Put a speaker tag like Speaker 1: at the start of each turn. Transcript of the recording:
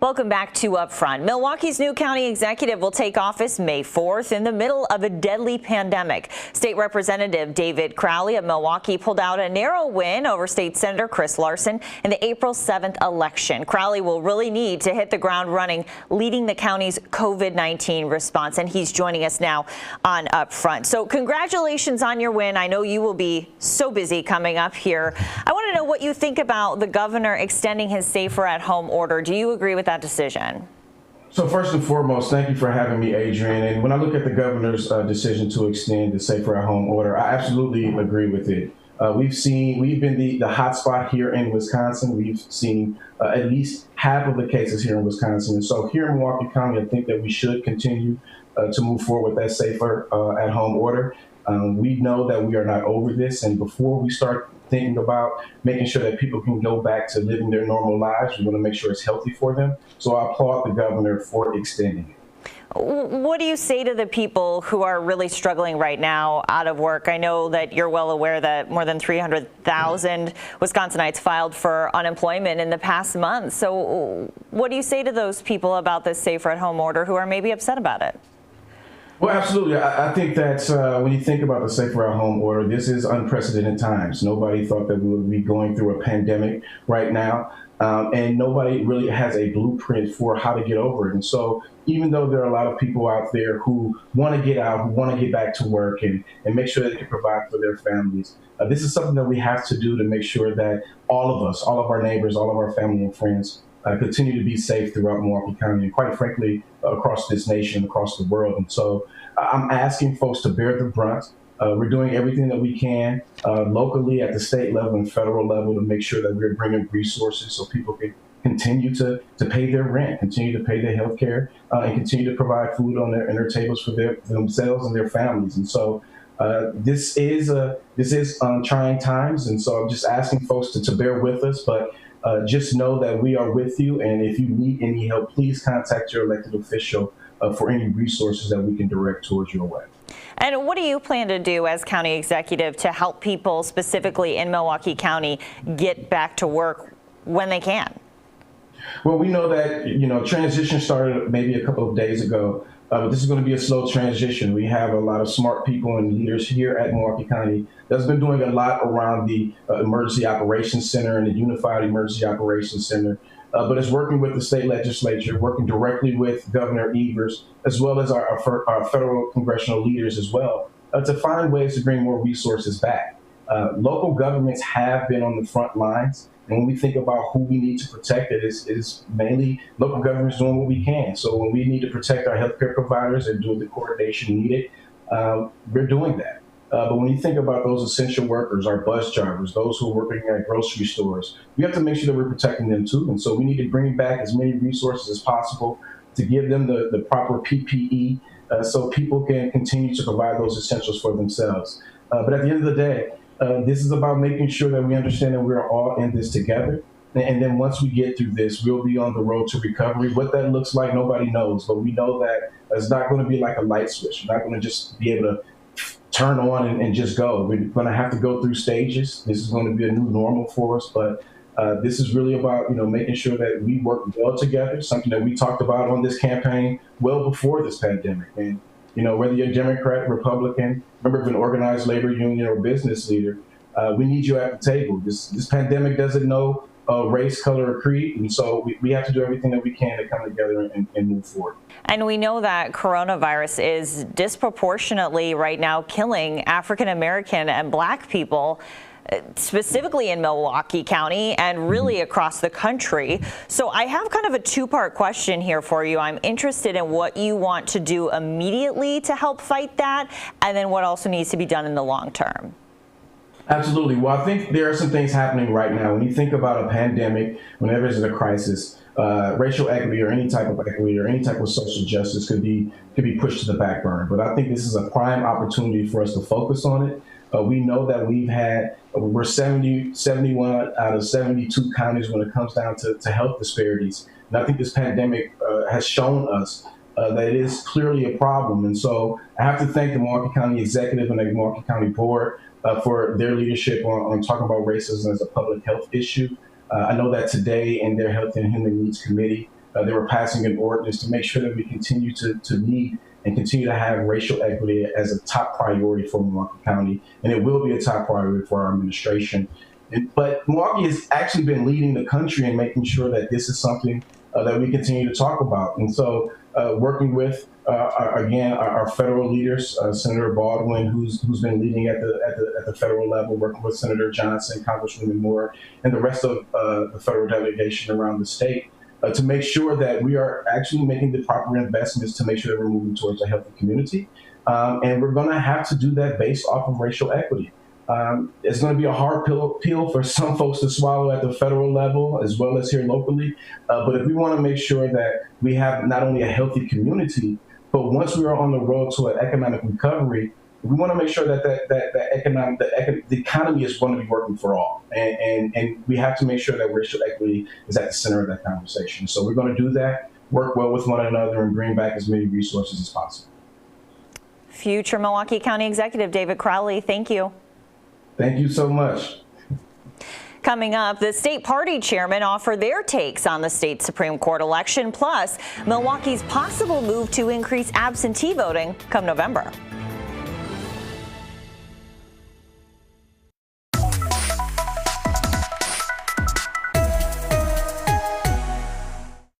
Speaker 1: Welcome back to Upfront. Milwaukee's new county executive will take office May 4th in the middle of a deadly pandemic. State Representative David Crowley of Milwaukee pulled out a narrow win over State Senator Chris Larson in the April 7th election. Crowley will really need to hit the ground running, leading the county's COVID-19 response, and he's joining us now on Upfront. So congratulations on your win. I know you will be so busy coming up here. I want to know what you think about the governor extending his safer at home order. Do you agree with that decision?
Speaker 2: So first and foremost, thank you for having me, Adrian. And when I look at the governor's decision to extend the safer at home order, I absolutely agree with it. We've been the hot spot here in Wisconsin. We've seen at least half of the cases here in Wisconsin. And so here in Milwaukee County, I think that we should continue to move forward with that safer at home order. We know that we are not over this. And before we start thinking about making sure that people can go back to living their normal lives, we want to make sure it's healthy for them. So I applaud the governor for extending it.
Speaker 1: What do you say to the people who are really struggling right now out of work? I know that you're well aware that more than 300,000 Wisconsinites filed for unemployment in the past month. So what do you say to those people about this safer at home order who are maybe upset about it?
Speaker 2: Well, absolutely. I think that when you think about the safer at home order, this is unprecedented times. Nobody thought that we would be going through a pandemic right now. And nobody really has a blueprint for how to get over it. And so even though there are a lot of people out there who want to get out, who want to get back to work and make sure they can provide for their families, this is something that we have to do to make sure that all of us, all of our neighbors, all of our family and friends continue to be safe throughout Milwaukee County and quite frankly, across this nation, across the world. And so I'm asking folks to bear the brunt. We're doing everything that we can locally at the state level and federal level to make sure that we're bringing resources so people can continue to pay their rent, continue to pay their health care, and continue to provide food on their tables for themselves and their families. And so this is trying times. And so I'm just asking folks to bear with us, but just know that we are with you. And if you need any help, please contact your elected official for any resources that we can direct towards your way.
Speaker 1: And what do you plan to do as county executive to help people specifically in Milwaukee County get back to work when they can?
Speaker 2: Well, we know that, transition started maybe a couple of days ago. But this is going to be a slow transition. We have a lot of smart people and leaders here at Milwaukee County that's been doing a lot around the Emergency Operations Center and the Unified Emergency Operations Center. But it's working with the state legislature, working directly with Governor Evers, as well as our federal congressional leaders as well, to find ways to bring more resources back. Local governments have been on the front lines. And when we think about who we need to protect, it is mainly local governments doing what we can. So when we need to protect our healthcare providers and do the coordination needed, we're doing that. But when you think about those essential workers, our bus drivers, those who are working at grocery stores, we have to make sure that we're protecting them too. And so we need to bring back as many resources as possible to give them the proper PPE so people can continue to provide those essentials for themselves. But at the end of the day, this is about making sure that we understand that we're all in this together. And then once we get through this, we'll be on the road to recovery. What that looks like, nobody knows. But we know that it's not going to be like a light switch. We're not going to just be able to turn on and just go. We're going to have to go through stages. This is going to be a new normal for us. But this is really about, making sure that we work well together, something that we talked about on this campaign well before this pandemic. And whether you're Democrat, Republican, member of an organized labor union or business leader, we need you at the table. This pandemic doesn't know race, color, or creed. And so we have to do everything that we can to come together and move forward.
Speaker 1: And we know that coronavirus is disproportionately right now killing African American and Black people, specifically in Milwaukee County and really across the country. So I have kind of a two-part question here for you. I'm interested in what you want to do immediately to help fight that, and then what also needs to be done in the long term.
Speaker 2: Absolutely. Well, I think there are some things happening right now. When you think about a pandemic, whenever there's a crisis, racial equity or any type of equity or any type of social justice could be pushed to the back burner. But I think this is a prime opportunity for us to focus on it. We know that we're 71 out of 72 counties when it comes down to health disparities. And I think this pandemic has shown us that it is clearly a problem. And so I have to thank the Milwaukee County Executive and the Milwaukee County Board for their leadership on talking about racism as a public health issue. I know that today in their Health and Human Needs Committee, they were passing an ordinance to make sure that we continue to lead and continue to have racial equity as a top priority for Milwaukee County. And it will be a top priority for our administration. But Milwaukee has actually been leading the country in making sure that this is something that we continue to talk about. And so working with, our federal leaders, Senator Baldwin, who's been leading at the federal level, working with Senator Johnson, Congresswoman Moore, and the rest of the federal delegation around the state, to make sure that we are actually making the proper investments to make sure that we're moving towards a healthy community. And we're going to have to do that based off of racial equity. It's going to be a hard pill for some folks to swallow at the federal level as well as here locally. But if we want to make sure that we have not only a healthy community, but once we are on the road to an economic recovery, we want to make sure that the economy is going to be working for all. And we have to make sure that racial equity is at the center of that conversation. So we're going to do that, work well with one another, and bring back as many resources as possible.
Speaker 1: Future Milwaukee County Executive David Crowley, thank you.
Speaker 2: Thank you so much.
Speaker 1: Coming up, the state party chairmen offer their takes on the state Supreme Court election, plus Milwaukee's possible move to increase absentee voting come November.